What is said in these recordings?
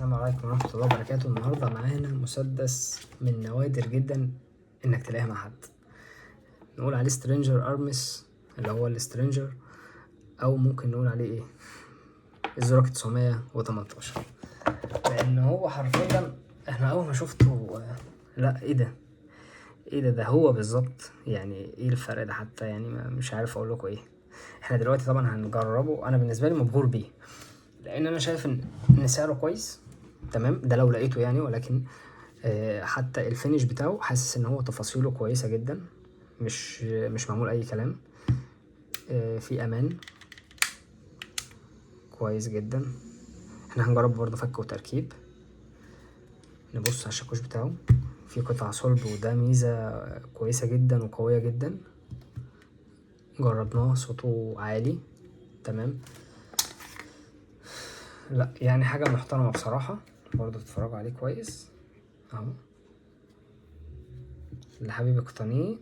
السلام عليكم ورحمة الله وبركاته. النهاردة معانا مسدس من نوادر جدا انك تلاقيها مع حد، نقول عليه سترينجر ارمس اللي هو السترينجر، او ممكن نقول عليه ايه، الزراكة 918، لان هو حرفيا احنا اول ما شفته لا ايه ده، ده هو بالظبط. يعني ايه الفرق ده حتى، يعني مش عارف اقول لكم ايه. احنا دلوقتي طبعا هنجربه، انا بالنسبة لي مبهور بيه لان انا شايف ان سعره كويس تمام، ده لو لقيته يعني. ولكن حتى الفينش بتاعه حاسس ان هو تفاصيله كويسة جدا، مش معمول اي كلام. في امان كويس جدا. احنا هنجرب برضه فك وتركيب. نبص على الشاكوش بتاعه، في قطع صلب وده ميزة كويسة جدا وقوية جدا. جربناه صوته عالي تمام، لا يعني حاجة محترمة بصراحة. برضه تتفرجوا عليه كويس اهو، اللي حابب يقتنيه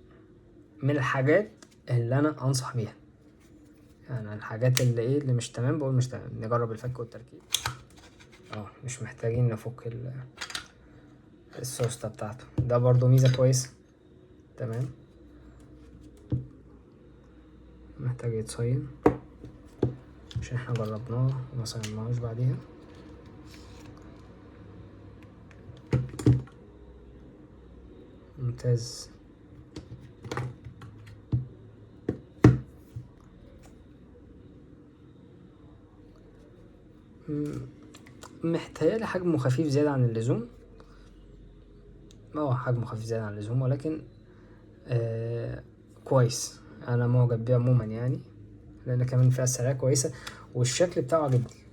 من الحاجات اللي انا انصح بيها. يعني الحاجات اللي ايه اللي مش تمام بقول مش تمام. نجرب الفك والتركيب. مش محتاجين نفك السوسته بتاعته، ده برضو ميزه كويسه تمام. محتاج يتصين عشان احنا جربناه وما صيناهوش بعديها. ممتاز. محتاجة حجمه خفيف زيادة عن اللزوم، حجمه خفيف زيادة عن اللزوم، ولكن كويس. انا معجب بيه عموما يعني، لان كمان فيها السعرية كويسة والشكل بتاعه عجبني.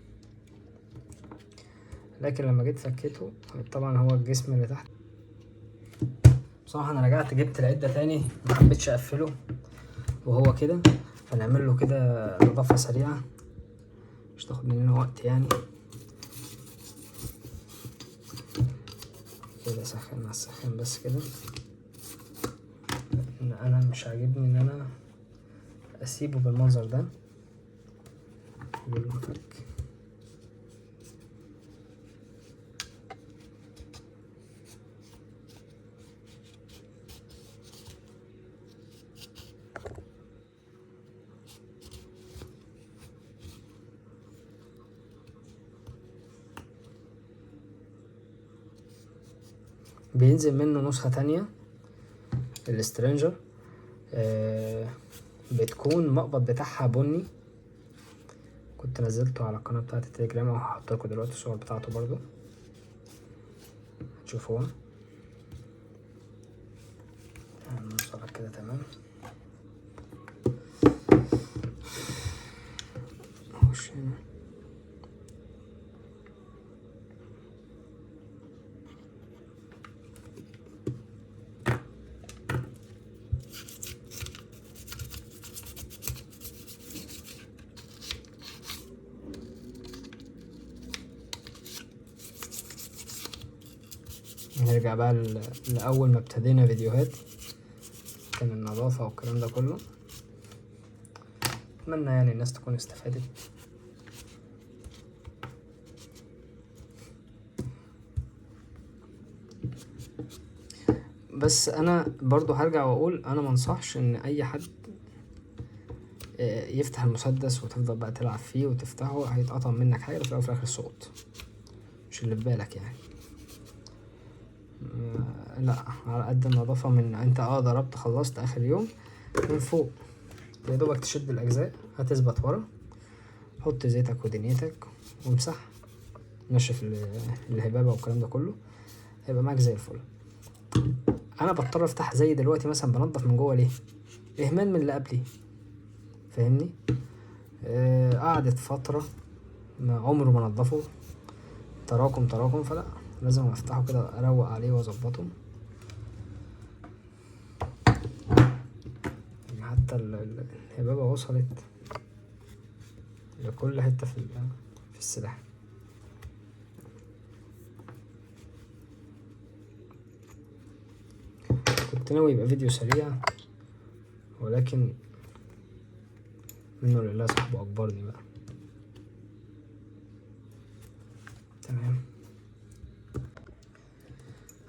لكن لما جيت فكيته طبعا هو الجسم اللي تحت بصراحة انا رجعت جبت العدة تاني، محبتش اقفله وهو كده، فنعمل له كده نظافة سريعة مش تاخد مننا وقت يعني. كده سخن على السخان بس كده، ان انا مش عاجبني ان انا اسيبه بالمنظر ده. اجيب المفك، بينزل منه نسخة تانية السترينجر، بتكون مقبض بتاعها بني، كنت نزلته على القناة بتاعت التليجرام او هحط لكم دلوقتي الصور بتاعته برضو هتشوفوها. نوصلها كده تمام. نخش هنا، نرجع بقى لأول ما ابتدينا فيديوهات، كان النظافة والكلام ده كله. أتمنى يعني الناس تكون استفادت. بس أنا برضو هرجع وأقول أنا منصحش إن أي حد يفتح المسدس وتفضل بقى تلعب فيه وتفتحه، هيتقطع منك حاجة في الأول وفي الآخر الصوت مش اللي في بالك يعني. لا، على قد النظافة، من انت ضربت خلصت اخر يوم من فوق يا دوبك تشد الاجزاء هتثبت ورا، حط زيتك ودنيتك وامسح، نشف الهبابة والكلام ده كله، هيبقى معاك زي الفل. انا بضطر افتح زي دلوقتي مثلا بنضف من جوه ليه؟ اهمال من اللي قبلي، فاهمني؟ قعدت فترة ما عمره ما نضفه، تراكم، فلا لازم افتحه كده اروق عليه واظبطه. حتى الهبابة وصلت لكل حتة في السلاح. كنت ناوي يبقى فيديو سريع، ولكن منه لله صاحبه أكبرني بقى. تمام.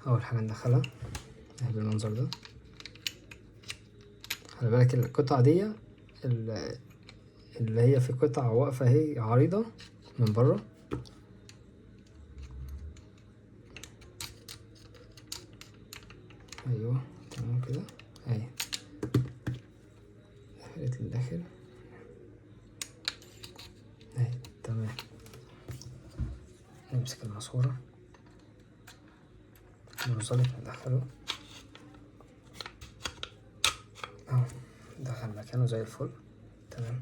اول حاجة ندخلها اهي بالمنظر ده. خلي بالك القطعة دي اللي هي في قطعة واقفة اهي عريضة من بره. ايوه تمام كده اهي دخلت للآخر اهي تمام. نمسك الماسورة المنزلق ندخله اهو، دخل مكانه زي الفل تمام.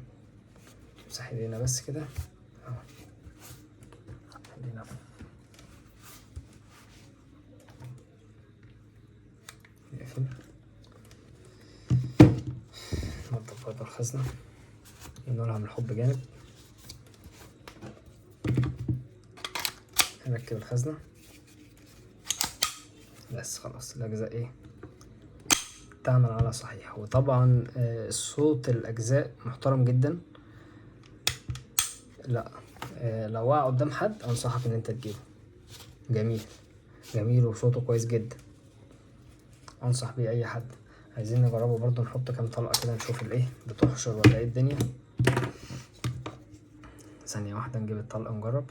نمسح ايدينا بس كده اهو، خلينا نقفل. ننضف برضه الخزنة نقولها من الحب جانب. نركب الخزنة بس خلاص الأجزاء ايه تعمل على صحيح. وطبعا صوت الأجزاء محترم جدا. لا لو وقع قدام حد أنصحك إن أنت تجيبه، جميل جميل وصوته كويس جدا، أنصح بيه أي حد. عايزين نجربه برضو، نحط كام طلقة كده نشوف الايه بتحشر ولا ايه الدنيا. ثانية واحدة نجيب الطلقة نجرب.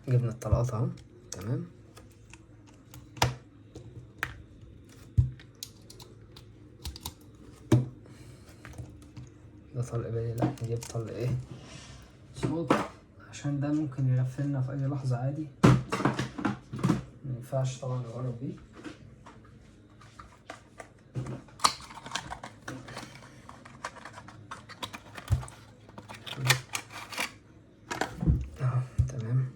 جبنا الطلقات اهو تمام. ده طلق بالي، لا نجيب طلق ايه صوت، عشان ده ممكن يغفلنا في اي لحظة عادي، مينفعش طبعا نجرب بيه. اهو تمام.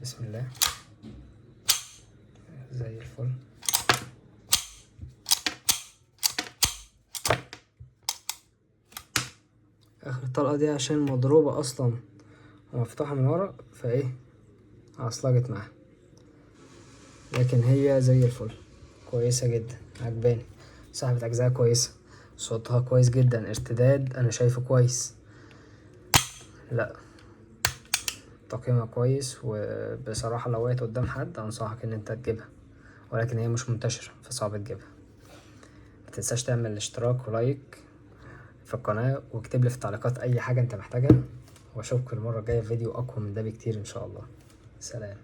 بسم الله زي الفل. اخر الطلقة دي عشان مضروبة اصلا ومفتوحة من ورا فايه عصلجت معاها، لكن هي زي الفل كويسة جدا عجباني. صاحبة اجزاء كويسة، صوتها كويس جدا، ارتداد انا شايفه كويس، لا تقييمها كويس. وبصراحة لو وقعت قدام حد انصحك ان انت تجيبها، ولكن هي مش منتشرة فصعب تجيبها. متنساش تعمل اشتراك ولايك في القناة، واكتب لي في التعليقات اي حاجة انت محتاجها، واشوفك المرة الجاية في فيديو اقوى من ده بكتير ان شاء الله. سلام.